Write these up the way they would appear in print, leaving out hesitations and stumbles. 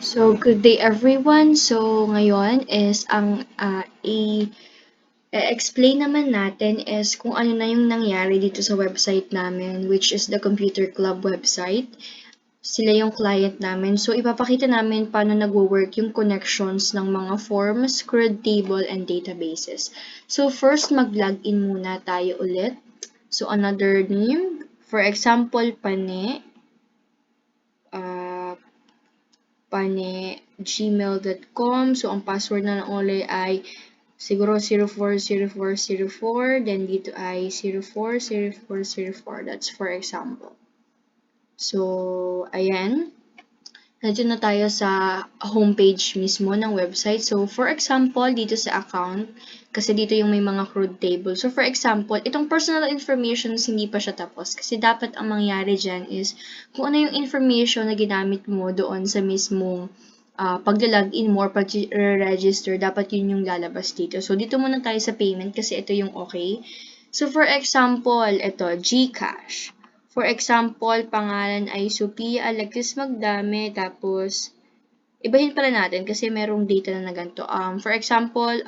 So, good day everyone. So, ngayon is ang i-explain naman natin is kung ano na yung nangyari dito sa website namin, which is the Computer Club website. Sila yung client namin. So, ipapakita namin paano nagwo-work yung connections ng mga forms, CRUD table, and databases. So, first mag-login muna tayo ulit. So, another name. For example, Pane. Pane@gmail.com. So, ang password na lang ulit ay siguro 040404. Then, dito ay 040404. That's for example. So, ayan. Nandiyan na tayo sa homepage mismo ng website. So, for example, dito sa account, kasi dito yung may mga CRUD table. So, for example, itong personal information hindi pa siya tapos. Kasi dapat ang mangyari dyan is kung ano yung information na ginamit mo doon sa mismong pag-login mo or pag-register, dapat yun yung lalabas dito. So, dito muna tayo sa payment kasi ito yung okay. So, for example, ito, GCash. For example, pangalan ay Sophia Alexis Magdame, tapos, ibahin pala natin kasi merong data na ganito. For example,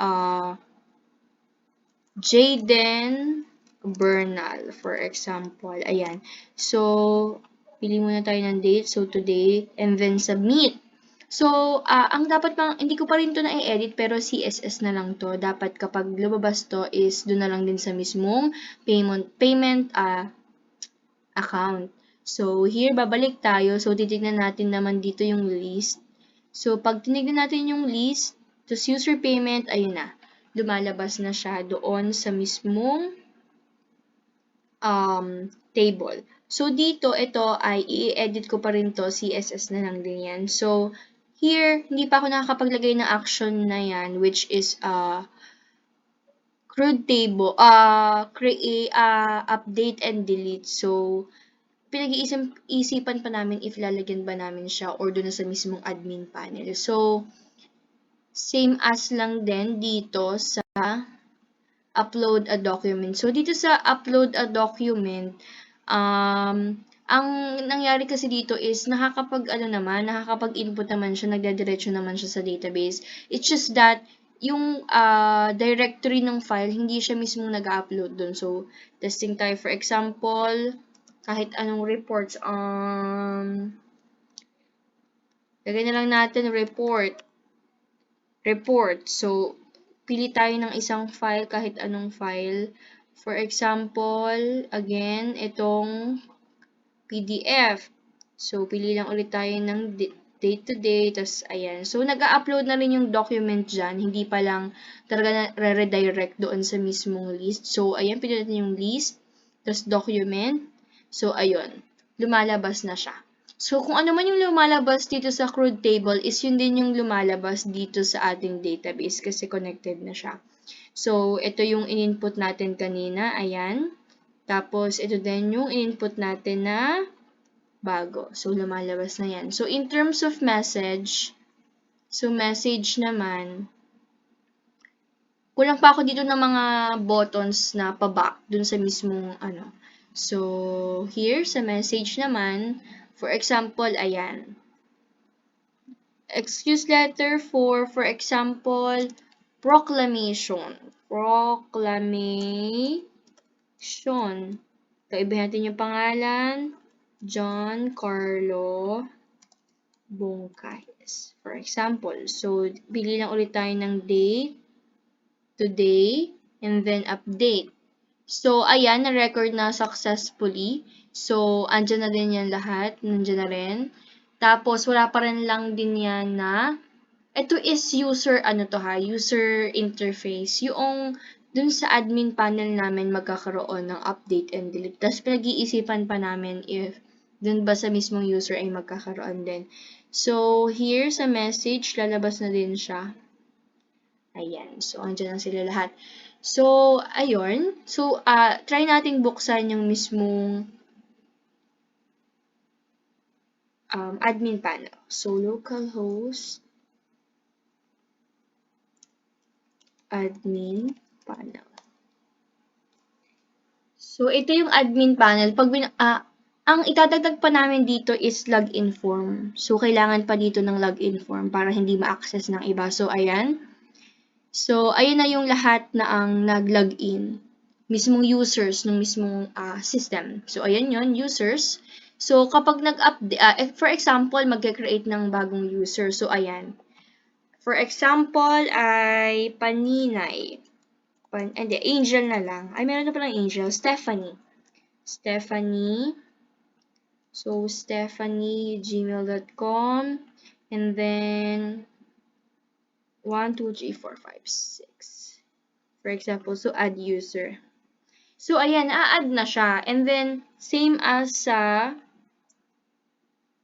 Jaden Bernal, for example. Ayan. So, pili muna tayo ng date. So, today, and then submit. So, ang dapat hindi ko pa rin to na-edit, pero CSS na lang to. Dapat kapag lumabas to is doon na lang din sa mismong payment account. So, here, babalik tayo. So, titignan natin naman dito yung list. So, pag tinignan natin yung list, tapos user payment, ayun na. Lumalabas na siya doon sa mismong table. So, dito, ito ay i-edit ko pa rin to. CSS na lang din yan. So, here, hindi pa ako nakakapaglagay ng action na yan, which is CRUD table, create, update and delete. So, pinag-iisipan pa namin if lalagyan ba namin siya or doon sa mismong admin panel. So, same as lang din dito sa upload a document. So, dito sa upload a document, ang nangyari kasi dito is nakakapag-input naman siya, nagdadiretso naman siya sa database. It's just that yung directory ng file, hindi siya mismong nag-upload dun. So, testing tayo. For example, kahit anong reports, lagay na lang natin report. So, pili tayo ng isang file, kahit anong file. For example, again, itong PDF. So, pili lang ulit tayo ng date to date, tas ayan. So, nag-upload na rin yung document dyan, hindi pa lang talaga re-redirect doon sa mismong list. So, ayan, pili natin yung list, tas document. So, ayun, lumalabas na siya. So, kung ano man yung lumalabas dito sa CRUD table is yun din yung lumalabas dito sa ating database kasi connected na siya. So, ito yung in-input natin kanina, ayan. Tapos, ito din yung in-input natin na bago. So, lumalabas na yan. So, in terms of message, so message naman, kulang pa ako dito ng mga buttons na pa-back dun sa mismong ano. So, here sa message naman, for example, ayan. Excuse letter for example, proclamation. So, ibahin natin yung pangalan, John Carlo Bongkahes. For example, so, pili lang ulit tayo ng date, today, and then update. So, ayan, na-record na successfully. So, andyan na din yan lahat. Nandyan na rin. Tapos, wala pa rin lang din yan na, ito is user, user interface. Yung dun sa admin panel namin magkakaroon ng update and delete. Tapos, pinag-iisipan pa namin if dun ba sa mismong user ay magkakaroon din. So, here sa message, lalabas na din siya. Ayan. So, andyan na sila lahat. So, ayun. So, try nating buksan yung mismong admin panel. So, localhost admin panel. So, ito yung admin panel. Ang idadagdag pa namin dito is login form. So, kailangan pa dito ng login form para hindi ma-access ng iba. So, ayan. So, ayun na yung lahat na ang nag-login. Mismong users ng mismong system. So, ayan yun, users. So, kapag nag-update, for example, mag-create ng bagong user. So, ayan. For example, ay Paninay. Hindi, Angel na lang. Ay, meron na palang Angel. Stephanie. So, stephanie@gmail.com. And then, 1, 2, 3, 4, 5, 6. For example, so add user. So, ayan, a-add na siya. And then, same as sa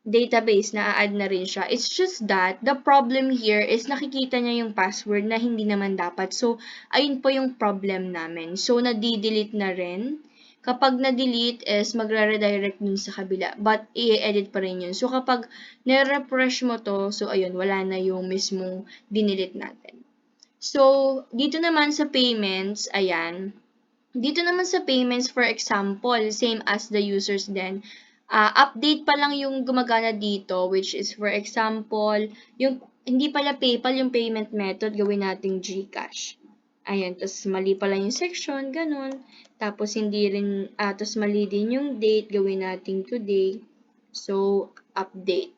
database, na-add na rin siya. It's just that, the problem here is nakikita niya yung password na hindi naman dapat. So, ayun po yung problem namin. So, na-delete na rin. Kapag na-delete is magre-redirect dun sa kabila. But, i-edit pa rin yun. So, kapag na-refresh mo to, so, ayun, wala na yung mismong dinilit natin. So, dito naman sa payments, ayan. Dito naman sa payments, for example, same as the users din, update pa lang yung gumagana dito, which is, for example, yung hindi pala PayPal yung payment method, gawin nating GCash. Ayan, tapos mali pala yung section, ganun. Tapos hindi rin, tapos mali din yung date, gawin nating today. So, update.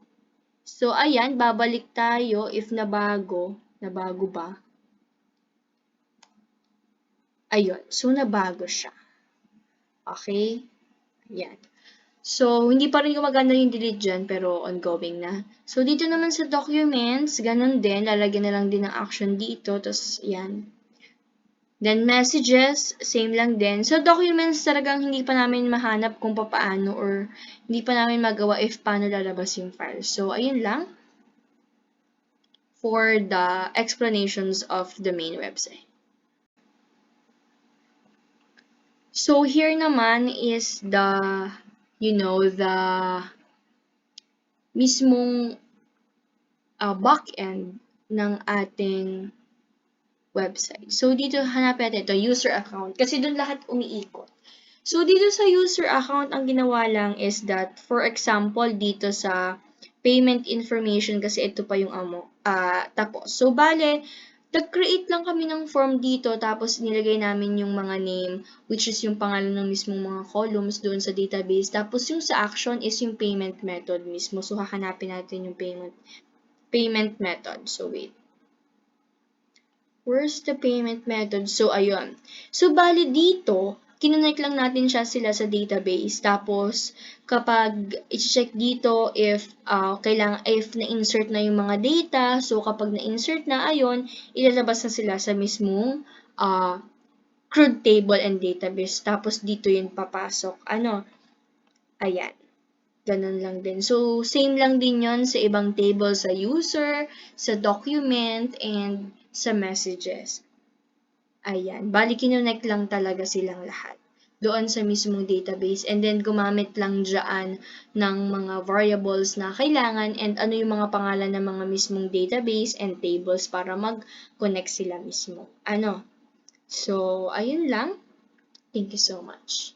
So, ayan, babalik tayo if nabago ba? Ayun, so nabago siya. Okay? Ayan. So, hindi pa rin gumagana yung delete dyan, pero ongoing na. So, dito naman sa documents, ganun din. Lalagyan na lang din ng action dito. Tapos, yan. Then, messages, same lang din. So, documents talagang hindi pa namin mahanap kung paano or hindi pa namin magawa if paano lalabas yung file. So, ayun lang for the explanations of the main website. So, here naman is the the mismong backend ng ating website. So, dito hanapin natin ito, user account. Kasi doon lahat umiikot. So, dito sa user account, ang ginawa lang is that, for example, dito sa payment information, kasi ito pa yung tapos. So, bale, nag-create lang kami ng form dito, tapos nilagay namin yung mga name, which is yung pangalan ng mismong mga columns doon sa database. Tapos yung sa action is yung payment method mismo. So, hahanapin natin yung payment method. So, wait. Where's the payment method? So, ayun. So, bali dito, kinonect lang natin sila sa database. Tapos, kapag i-check dito if na-insert na yung mga data, so kapag na-insert na, ayun, ilalabas na sila sa mismong CRUD table and database. Tapos, dito yun papasok. Ayan. Ganun lang din. So, same lang din yon sa ibang table sa user, sa document, and sa messages. Ayan. Bali, kinonect lang talaga silang lahat doon sa mismong database, and then gumamit lang dyan ng mga variables na kailangan and ano yung mga pangalan ng mga mismong database and tables para mag-connect sila mismo. So, ayun lang. Thank you so much.